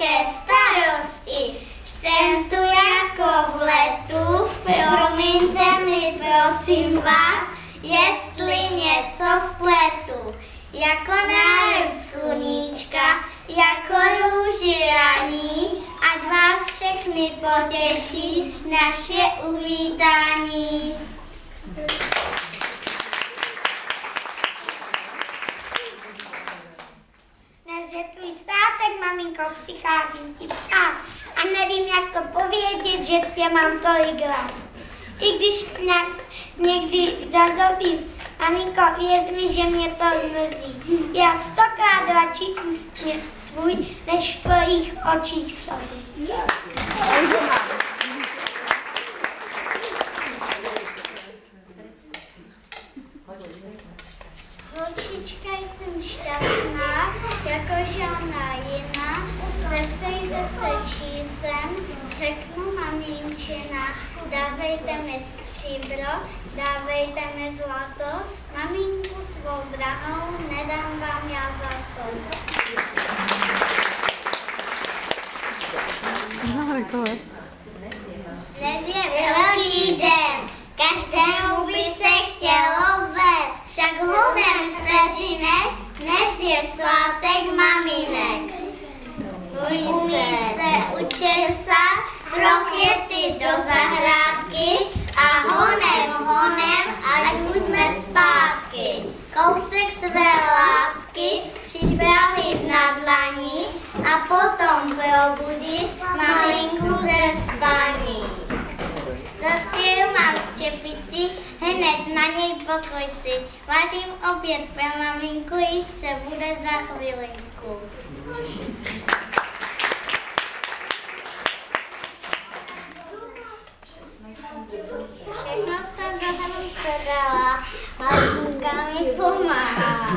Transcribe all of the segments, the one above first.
velké starosti. Jsem tu jako v letu, promiňte mi prosím vás, jestli něco spletu. Jako národ sluníčka, jako růži raní, ať vás všechny potěší naše uvítání. Dnes je tvůj svátek, maminko, přicházím ti psát a nevím, jak to povědět, že tě mám tolik rád. I když někdy zazobím, maminko, věř mi, že mě to mrzí. Já 100krát radši úsměv tvůj, než v tvojich očích slzy. Holčička, jsem šťastná, jako žádná jiná. Zeptejte se, čí jsem, řeknu maminčina. Dávejte mi stříbro, dávejte mi zlato. Maminku svou drahou, nedám vám já za to. Dnes je velký den, každému by se chtělo ven, však honem z peřinek, dnes je svátek maminek. Umí se učesat, pro květy do zahrádky a honem, ať už jsme zpátky. Kousek své lásky připravit na dlaní a potom probudit malinku ze spání. Zastěru mám štěpici, hned na něj poklici. Vařím oběd pro maminku, již se bude za chvilinku. Všechno jsem do hrnce dala, malinka mi pomáhá.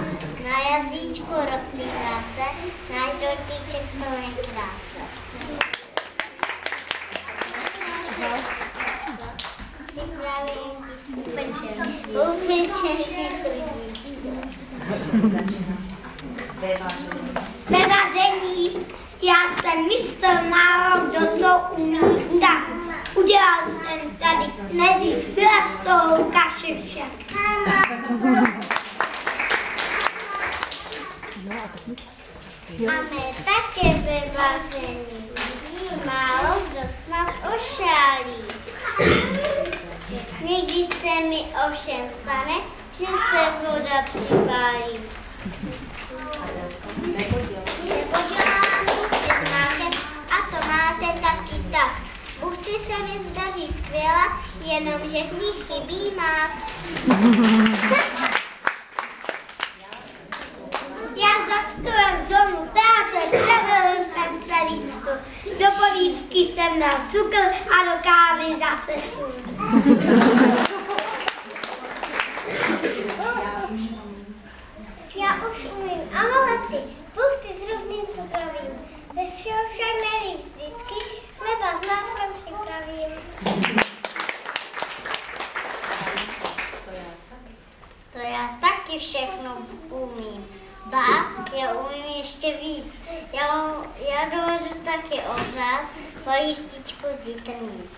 Na jazyčku rozpívá se, náš dortíček plný krásy. Připravím ti upečen ti srdíčko. Ve vaření já jsem mistr, málo kdo to umí tak. Udělal jsem tady knedy, byla z toho kaše však. Máme také ve vaření, málo kdo snad ošálí. Někdy se mi ovšem stane, že se voda připálí. Nepodělám buchty s mákem a to máte taky tak. Buchty se mi zdaří skvěle, jenomže v nich chybí mák. Já za stolem zónu práce převedl jsem celý stůl. Do polívky jsem dal cukr a do kávy zase sůl. Já už umím amalety, buchty s různým cukrovým. Ze všeho však nejlíp vždycky chleba s máslem připravím. To já taky všechno umím. Ba, já umím ještě víc. Já dovedu taky ohřát polívtičku z jitrnic.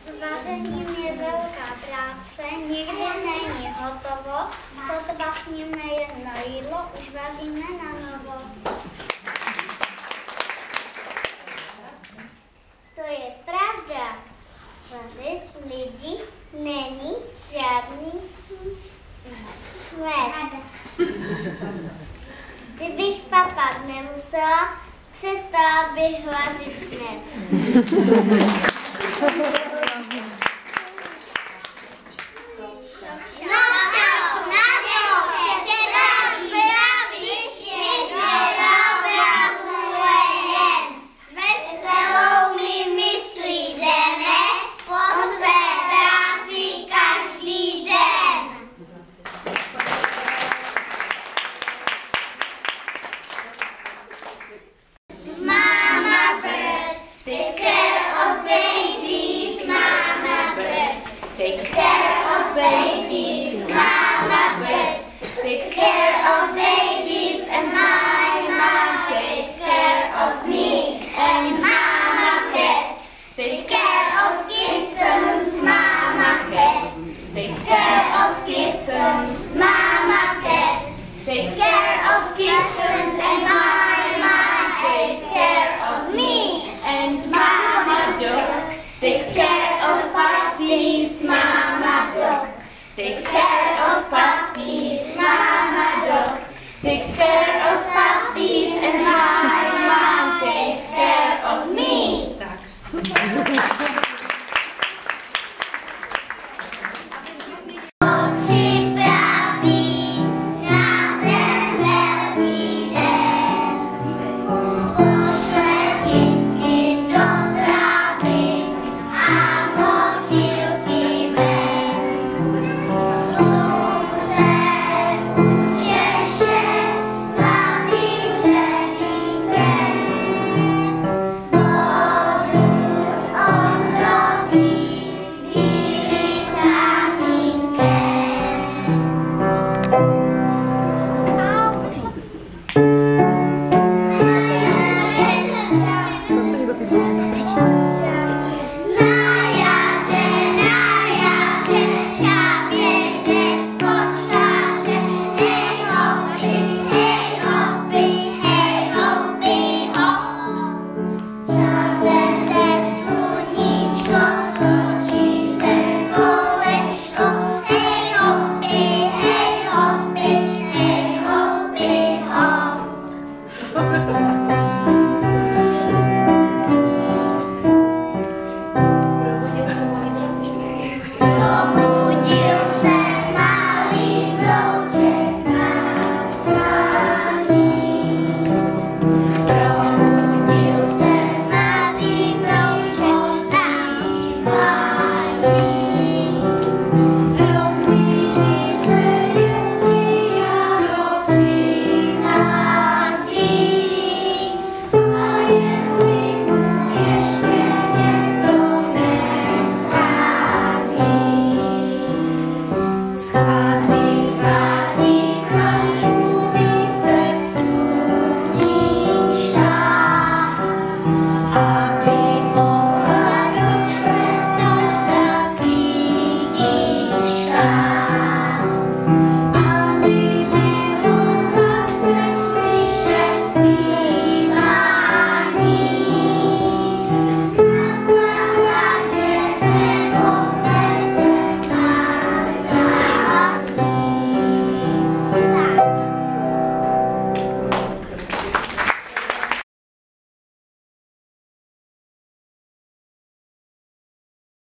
S vařením je velká práce, nikdy není hotovo, sotva sníme jedno jídlo, už vaříme na novo. To je pravda. Vařit lidi není žádný kmet. Kdybych papat nemusela, přestala bych vařit hned. Mama bird, take care of babies. kittens and Mama takes care of me. And Mama Duck takes care of puppies. Mama Duck takes care of puppies. Mama Duck takes care